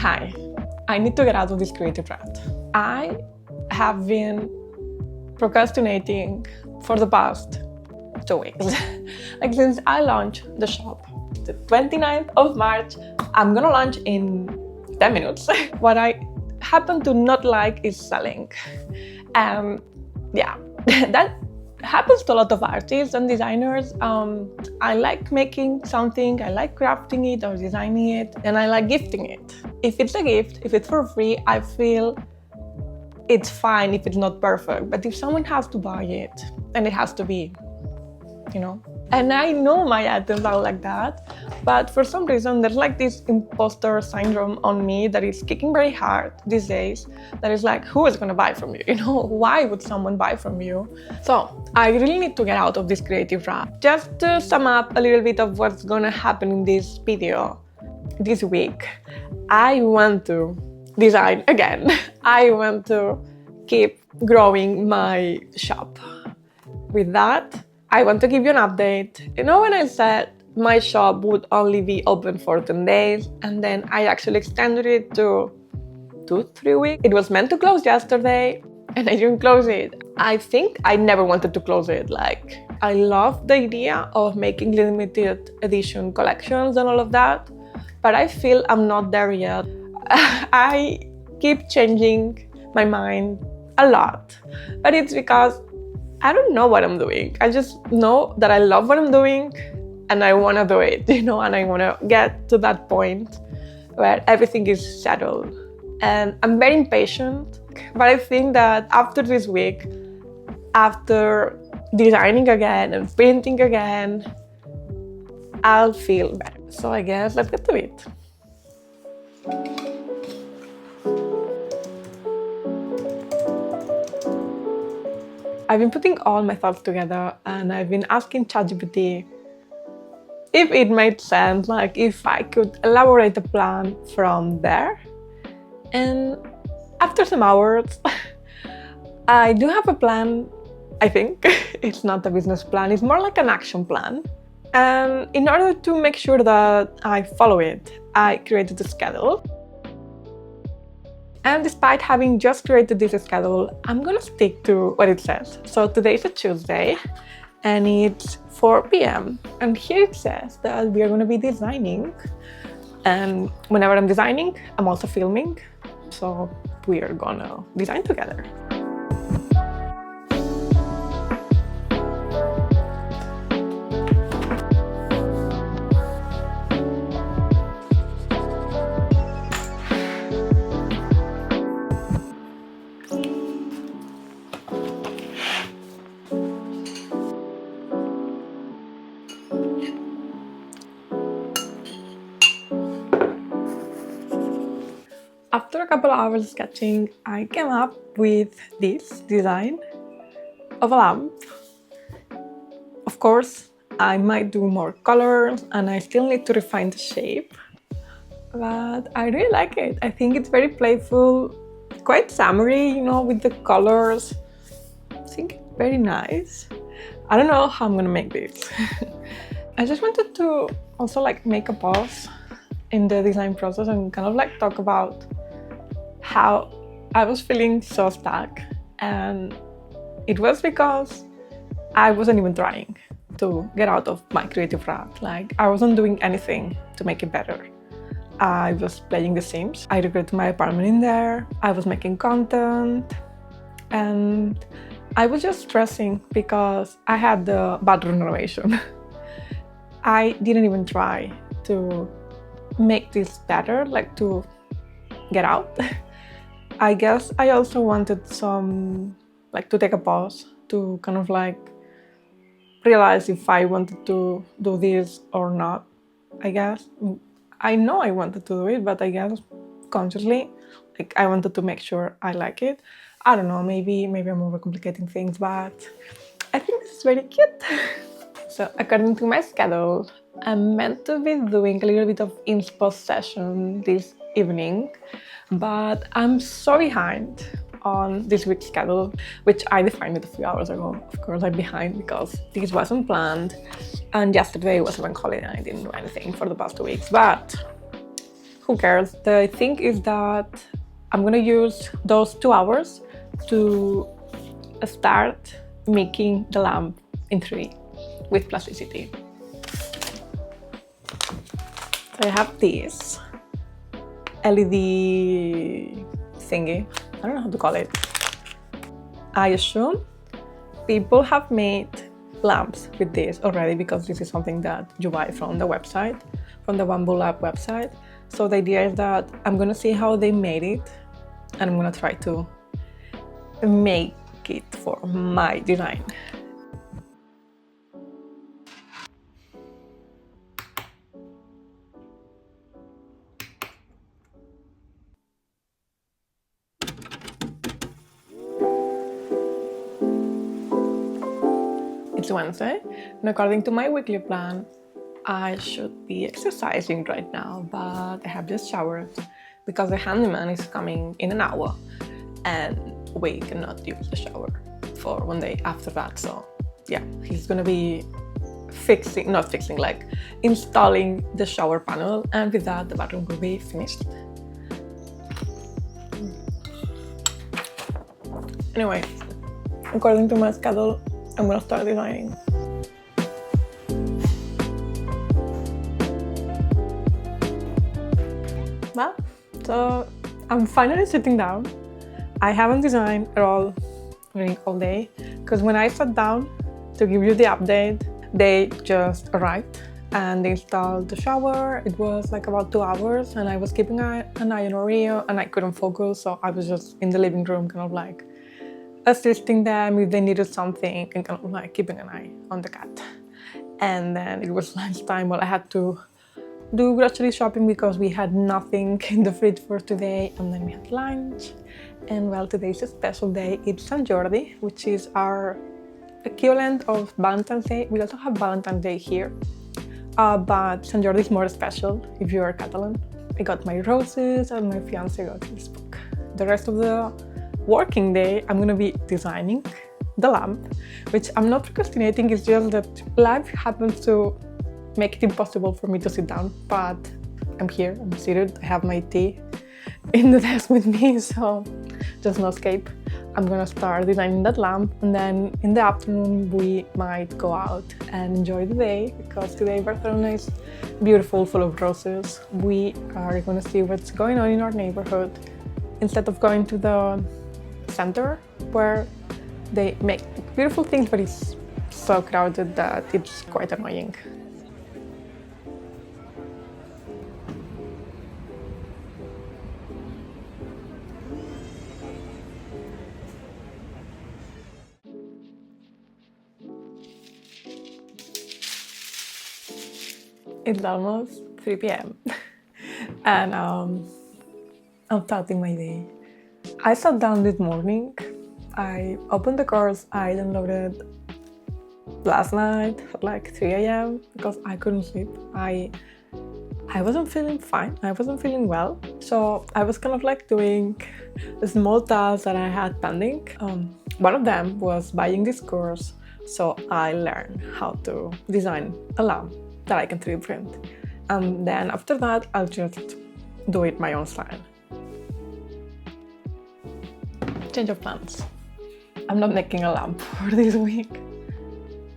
Hi, I need to get out of this creative rut. I have been procrastinating for the past 2 weeks. Like since I launched the shop, the 29th of March, I'm gonna launch in 10 minutes. What I happen to not like is selling. Yeah, that happens to a lot of artists and designers. I like making something, I like crafting it or designing it, and I like gifting it. If it's a gift, if it's for free, I feel it's fine if it's not perfect. But if someone has to buy it, then it has to be, you know? And I know my items are like that, but for some reason there's like this imposter syndrome on me that is kicking very hard these days. That is like, who is gonna buy from you? You know, why would someone buy from you? So I really need to get out of this creative rut. Just to sum up a little bit of what's gonna happen in this video this week, I want to design again. I want to keep growing my shop. With that, I want to give you an update. You know when I said my shop would only be open for 10 days and then I actually extended it to 2-3 weeks? It was meant to close yesterday and I didn't close it. I think I never wanted to close it. Like, I love the idea of making limited edition collections and all of that, but I feel I'm not there yet. I keep changing my mind a lot, but it's because I don't know what I'm doing. I just know that I love what I'm doing and I want to do it, you know, and I want to get to that point where everything is settled. And I'm very impatient, but I think that after this week, after designing again and painting again, I'll feel better. So I guess let's get to it. I've been putting all my thoughts together and I've been asking ChatGPT if it made sense, like if I could elaborate the plan from there. And after some hours, I do have a plan, I think. It's not a business plan, it's more like an action plan. And in order to make sure that I follow it, I created a schedule. And despite having just created this schedule, I'm gonna stick to what it says. So today is a Tuesday and it's 4 p.m. And here it says that we are gonna be designing. And whenever I'm designing, I'm also filming. So we are gonna design together. After a couple of hours sketching, I came up with this design of a lamp. Of course, I might do more colors and I still need to refine the shape, but I really like it. I think it's very playful, quite summery, you know, with the colors. I think it's very nice. I don't know how I'm gonna make this. I just wanted to also like make a pause in the design process and kind of like talk about how I was feeling so stuck, and it was because I wasn't even trying to get out of my creative rut. Like, I wasn't doing anything to make it better. I was playing The Sims. I decorated my apartment in there. I was making content and I was just stressing because I had the bathroom renovation. I didn't even try to make this better, like to get out. I guess I also wanted to take a pause to kind of like realize if I wanted to do this or not. I guess I know I wanted to do it, but I guess consciously, like, I wanted to make sure I like it. I don't know, maybe I'm overcomplicating things, but I think this is very cute. So according to my schedule, I'm meant to be doing a little bit of inspo session this evening, but I'm so behind on this week's schedule, which I defined it a few hours ago. Of course, I'm behind because this wasn't planned, and yesterday was a bank holiday and I didn't do anything for the past 2 weeks. But who cares? The thing is that I'm gonna use those 2 hours to start making the lamp in 3D with plasticity. So I have this LED thingy. I don't know how to call it. I assume people have made lamps with this already because this is something that you buy from the website, from the Bamboo Lab website. So the idea is that I'm gonna see how they made it and I'm gonna try to make it for my design. It's Wednesday, and according to my weekly plan, I should be exercising right now, but I have just showered because the handyman is coming in an hour and we cannot use the shower for one day after that. So yeah, he's gonna be installing the shower panel, and with that the bathroom will be finished. Anyway, according to my schedule, I'm gonna start designing. Well, so I'm finally sitting down. I haven't designed at all during all day because when I sat down to give you the update, they just arrived and they installed the shower. It was like about 2 hours and I was keeping an eye on Oreo and I couldn't focus, so I was just in the living room kind of like assisting them if they needed something and kind of like keeping an eye on the cat. And then it was lunchtime. Well, I had to do grocery shopping because we had nothing in the fridge for today, and then we had lunch. And well, today's a special day. It's Sant Jordi, which is our equivalent of Valentine's Day. We also have Valentine's Day here, but Sant Jordi is more special if you are Catalan. I got my roses and my fiance got this book. The rest of the working day, I'm gonna be designing the lamp, which I'm not procrastinating. It's just that life happens to make it impossible for me to sit down, but I'm here, I'm seated, I have my tea in the desk with me, so there's no escape. I'm gonna start designing that lamp, and then in the afternoon we might go out and enjoy the day because today Barcelona is beautiful, full of roses. We are gonna see what's going on in our neighborhood instead of going to the center where they make beautiful things, but it's so crowded that it's quite annoying. It's almost 3 p.m. and I'm starting my day. I sat down this morning, I opened the course I downloaded last night at like 3 a.m. because I couldn't sleep. I wasn't feeling fine, I wasn't feeling well, so I was kind of like doing the small tasks that I had pending. One of them was buying this course, so I learned how to design a lamp that I can 3D print. And then after that, I'll just do it my own style. Change of plans. I'm not making a lamp for this week.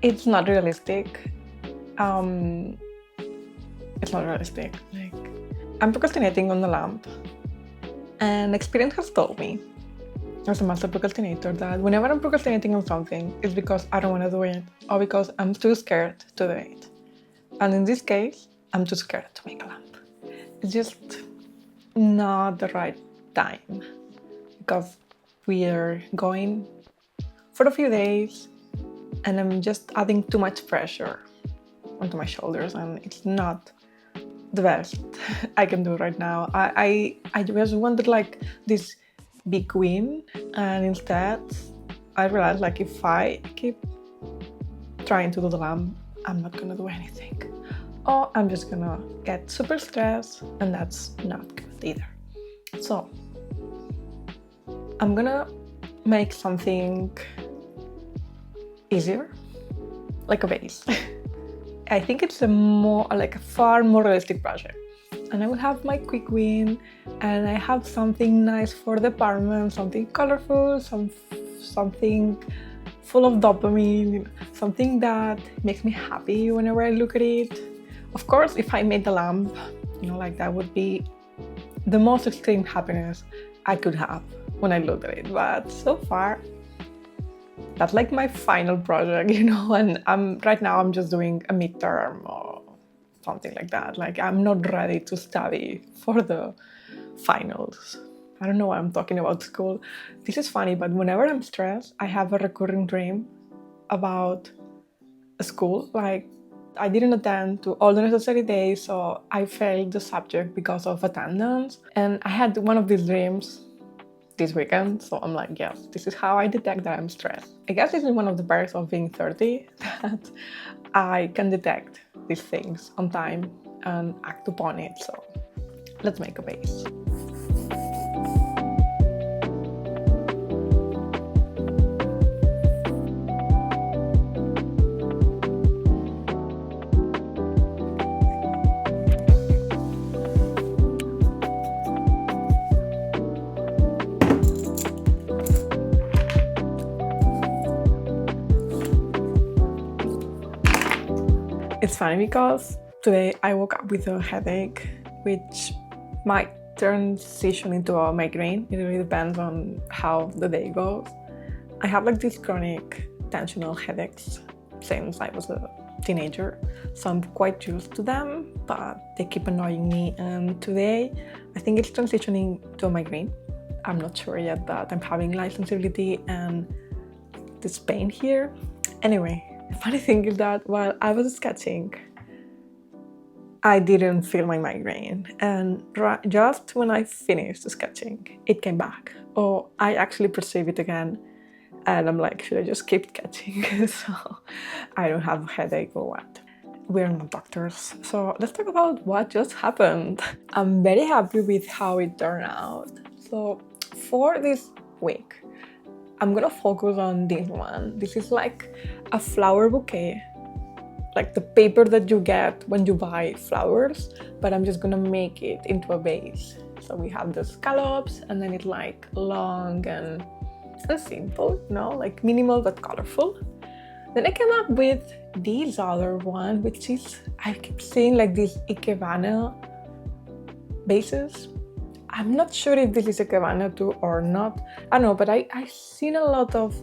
It's not realistic. It's not realistic. Like, I'm procrastinating on the lamp, and experience has told me, as a master procrastinator, that whenever I'm procrastinating on something, it's because I don't want to do it or because I'm too scared to do it. And in this case, I'm too scared to make a lamp. It's just not the right time because we are going for a few days and I'm just adding too much pressure onto my shoulders, and it's not the best I can do right now. I just wanted like this big win, and instead I realized like if I keep trying to do the lamp, I'm not gonna do anything, or I'm just gonna get super stressed, and that's not good either. So I'm gonna make something easier, like a vase. I think it's a far more realistic project, and I will have my quick win, and I have something nice for the apartment, something colorful, something full of dopamine, something that makes me happy whenever I look at it. Of course, if I made the lamp, like that would be the most extreme happiness I could have when I looked at it. But so far, that's like my final project, and right now I'm just doing a midterm or something like that. Like, I'm not ready to study for the finals. I don't know why I'm talking about school. This is funny, but whenever I'm stressed, I have a recurring dream about a school. Like, I didn't attend to all the necessary days, so I failed the subject because of attendance. And I had one of these dreams this weekend, so I'm like, yes, this is how I detect that I'm stressed. I guess this is one of the perks of being 30, that I can detect these things on time and act upon it. So let's make a vase. It's funny because today I woke up with a headache, which might transition into a migraine. It really depends on how the day goes. I have like these chronic tensional headaches since I was a teenager, so I'm quite used to them, but they keep annoying me. And today I think it's transitioning to a migraine. I'm not sure yet, but I'm having light sensibility and this pain here. Anyway, the funny thing is that while I was sketching, I didn't feel my migraine, and just when I finished sketching, it came back. Or I actually perceive it again, and I'm like, should I just keep sketching so I don't have a headache or what? We're not doctors, so let's talk about what just happened. I'm very happy with how it turned out. So for this week, I'm gonna focus on this one. This is like a flower bouquet, like the paper that you get when you buy flowers, but I'm just gonna make it into a vase. So we have the scallops, and then it's like long and simple, like minimal but colorful. Then I came up with this other one, which is, I keep seeing like these ikebana vases. I'm not sure if this is a ikebana too or not. I don't know, but I've seen a lot of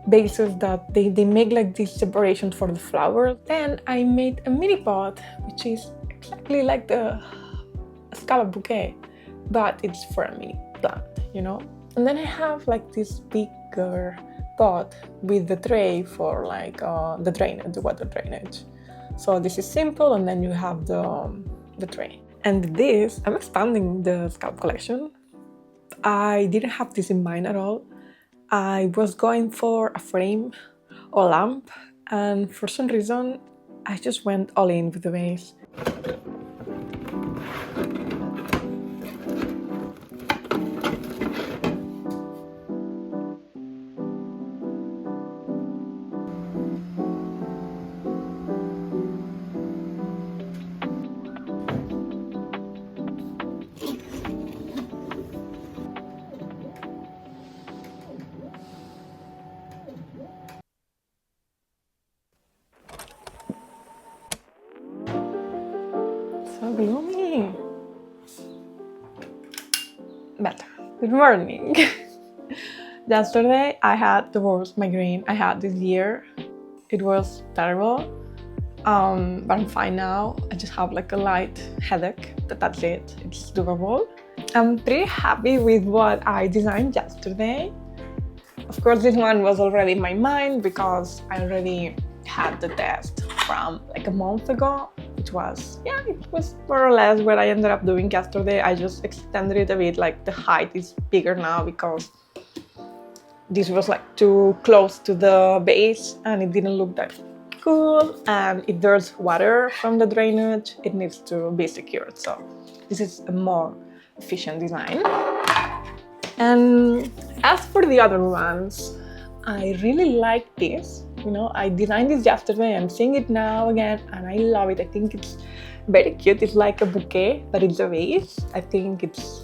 vases that they make like these separations for the flowers. Then I made a mini pot, which is exactly like the scallop bouquet, but it's for a mini plant, And then I have like this bigger pot with the tray for like the drainage, the water drainage. So this is simple, and then you have the tray. And this, I'm expanding the scallop collection. I didn't have this in mind at all. I was going for a frame or lamp, and for some reason, I just went all in with the vase. So gloomy. Better. Good morning. Yesterday I had the worst migraine I had this year. It was terrible, but I'm fine now. I just have like a light headache, but that's it. It's doable. I'm pretty happy with what I designed yesterday. Of course, this one was already in my mind because I already had the test from like a month ago. It was more or less what I ended up doing yesterday. I just extended it a bit, like the height is bigger now because this was like too close to the base and it didn't look that cool. And if there's water from the drainage, it needs to be secured. So this is a more efficient design. And as for the other ones, I really like this. You know, I designed this yesterday, I'm seeing it now again, and I love it. I think it's very cute. It's like a bouquet, but it's a vase. I think it's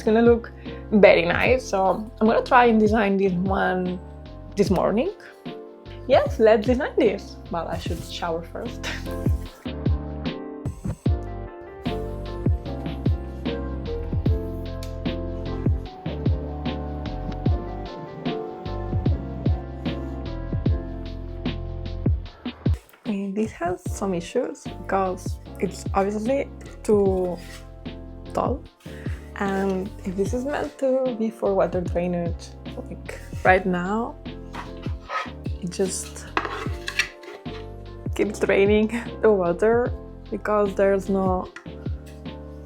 gonna look very nice. So I'm gonna try and design this one this morning. Yes, let's design this. Well, I should shower first. This has some issues because it's obviously too tall, and if this is meant to be for water drainage, like right now it just keeps draining the water because there's no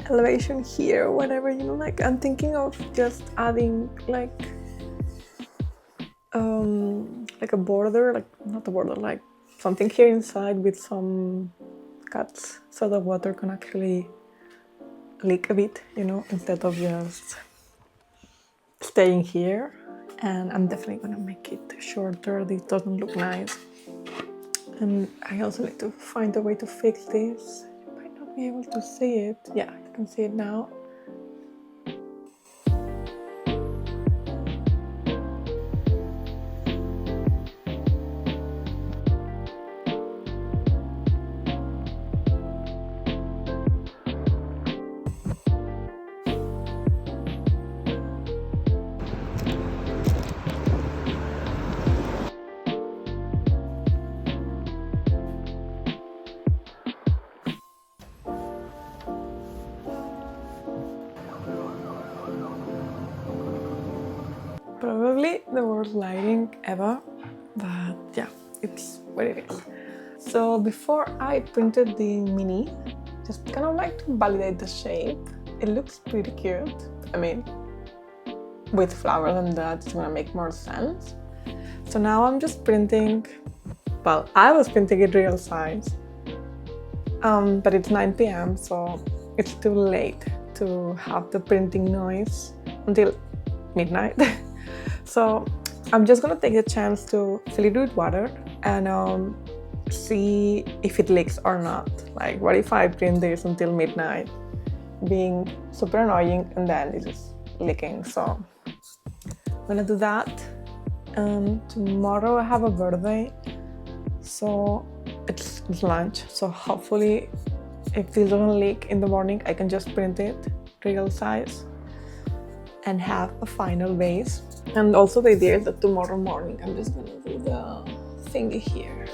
elevation here or whatever, you know. Like, I'm thinking of just adding like a border, like not a border, like something here inside with some cuts so the water can actually leak a bit, you know, instead of just staying here. And I'm definitely gonna make it shorter. This doesn't look nice. And I also need to find a way to fix this. You might not be able to see it. Yeah, you can see it now. Probably the worst lighting ever, but yeah, it's what it is. So before I printed the mini, just kind of like to validate the shape. It looks pretty cute. I mean, with flowers and that, it's gonna make more sense. So now I'm just printing, well, I was printing it real size, but it's 9 p.m, so it's too late to have the printing noise until midnight. So I'm just gonna take the chance to fill it with water and see if it leaks or not. Like, what if I print this until midnight, being super annoying, and then it is leaking? So I'm gonna do that. Tomorrow I have a birthday, so it's lunch. So hopefully, if this doesn't leak in the morning, I can just print it real size and have a final vase. And also the idea is that tomorrow morning I'm just gonna do the thingy here.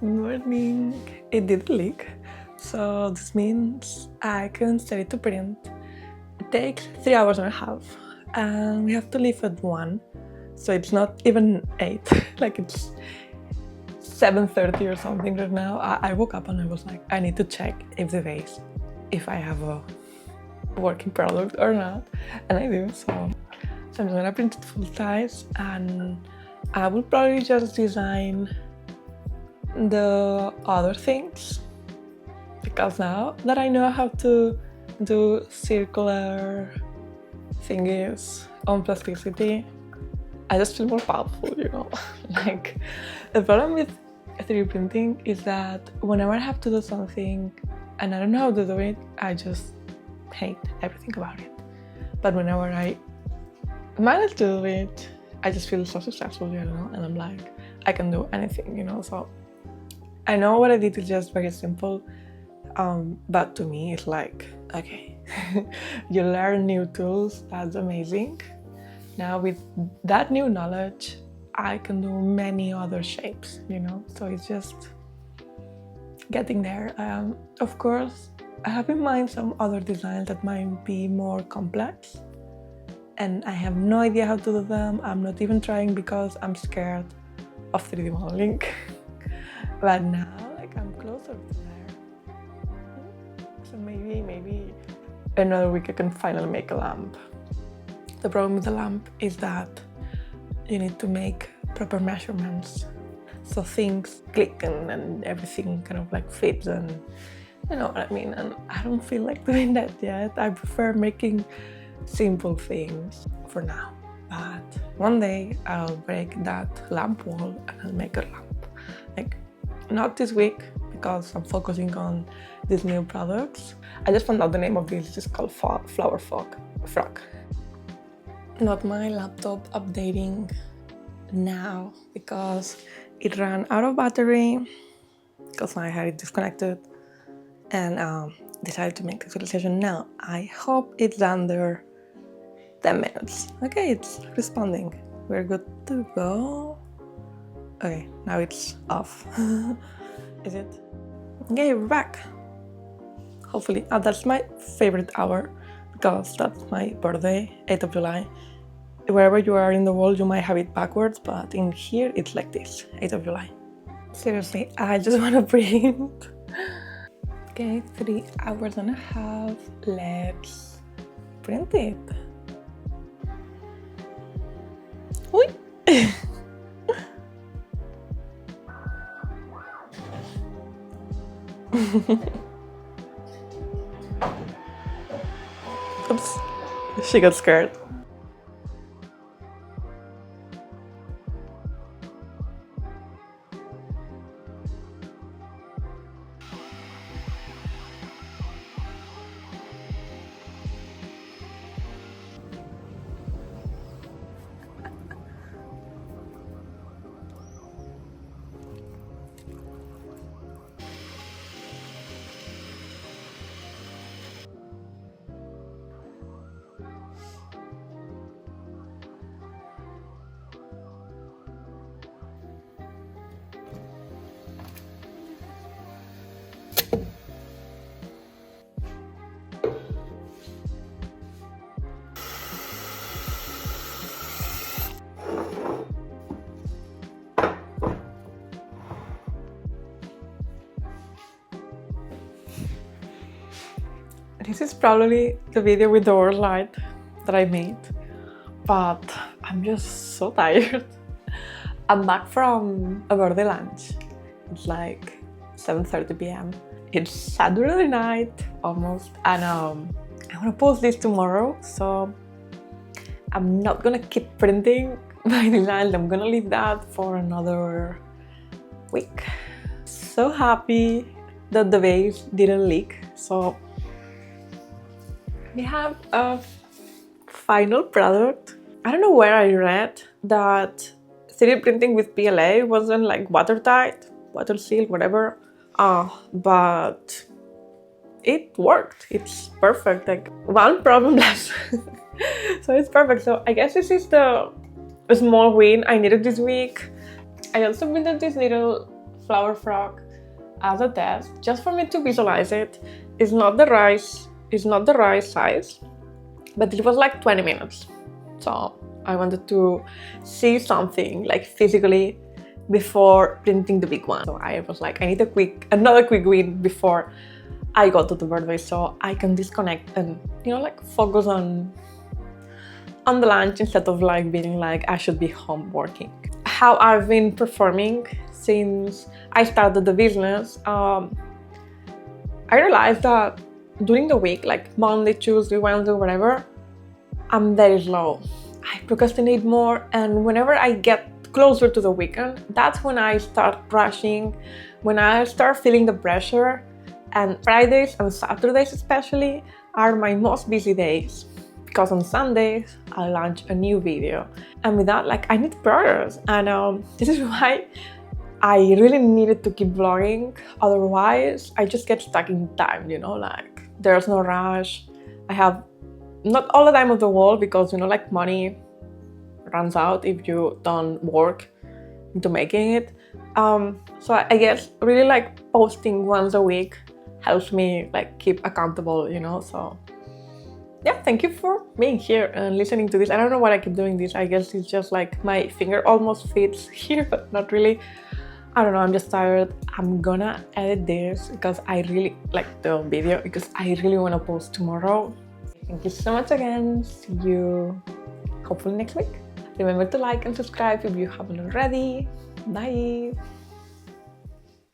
Morning. It did leak, so this means I can set it to print. It takes 3 hours and a half, and we have to leave at 1, so it's not even 8. Like, it's 7:30 or something right now. I woke up and I was like, I need to check if I have a working product or not, and I do. So I'm gonna print it full size, and I will probably just design the other things, because now that I know how to do circular thingies on plasticity, I just feel more powerful, you know. Like, the problem with 3D printing is that whenever I have to do something and I don't know how to do it, I just hate everything about it. But whenever I manage to do it, I just feel so successful, you know, and I'm like, I can do anything, you know. So I know what I did is just very simple, but to me it's like, okay, you learn new tools, that's amazing. Now with that new knowledge, I can do many other shapes, you know, so it's just getting there. Of course, I have in mind some other designs that might be more complex, and I have no idea how to do them. I'm not even trying because I'm scared of 3D modeling. But now, like, I'm closer to there. and maybe another week I can finally make a lamp. The problem with the lamp is that you need to make proper measurements, so things click and everything kind of like fits, and you know what I mean. And I don't feel like doing that yet. I prefer making simple things for now. But one day I'll break that lamp wall and I'll make a lamp. Like, not this week because I'm focusing on these new products. I just found out the name of this. It's called flower frog. Not my laptop updating now because it ran out of battery because I had it disconnected, and decided to make the actualization now. I hope it's under 10 minutes. Okay, it's responding. We're good to go. Okay, now it's off. Is it? Okay, we're back. Hopefully, that's my favorite hour because that's my birthday, 8th of July. Wherever you are in the world, you might have it backwards, but in here, it's like this, 8th of July. Seriously, I just want to print. Okay, 3 hours and a half. Let's print it. Uy! Oops, she got scared. This is probably the video with the worst light that I made, but I'm just so tired. I'm back from a birthday lunch. It's like 7:30 p.m. It's Saturday night almost, and I'm gonna post this tomorrow, so I'm not gonna keep printing my designs. I'm gonna leave that for another week. So happy that the vase didn't leak, so we have a final product. I don't know where I read that 3D printing with PLA wasn't like watertight, water sealed, whatever, but it worked. It's perfect, like one problem less. So it's perfect. So I guess this is the small win I needed this week. I also printed this little flower frog as a test, just for me to visualize it. It's not the right size, but it was like 20 minutes. So I wanted to see something like physically before printing the big one. So I was like, I need another quick win before I go to the birthday, so I can disconnect and, you know, like focus on the lunch instead of like being like I should be home working. How I've been performing since I started the business, I realized that during the week, like Monday, Tuesday, Wednesday, whatever, I'm very slow. I procrastinate more, and whenever I get closer to the weekend, that's when I start rushing, when I start feeling the pressure. And Fridays and Saturdays especially are my most busy days, because on Sundays I launch a new video, and with that, like, I need progress. And this is why I really needed to keep vlogging. Otherwise, I just get stuck in time, you know, like there's no rush. I have not all the time of the world because, you know, like money runs out if you don't work into making it. So I guess really like posting once a week helps me like keep accountable, you know. So yeah, thank you for being here and listening to this. I don't know why I keep doing this. I guess it's just like my finger almost fits here, but not really. I don't know, I'm just tired. I'm gonna edit this because I really like the video because I really want to post tomorrow. Thank you so much again. See you hopefully next week. Remember to like and subscribe if you haven't already. Bye!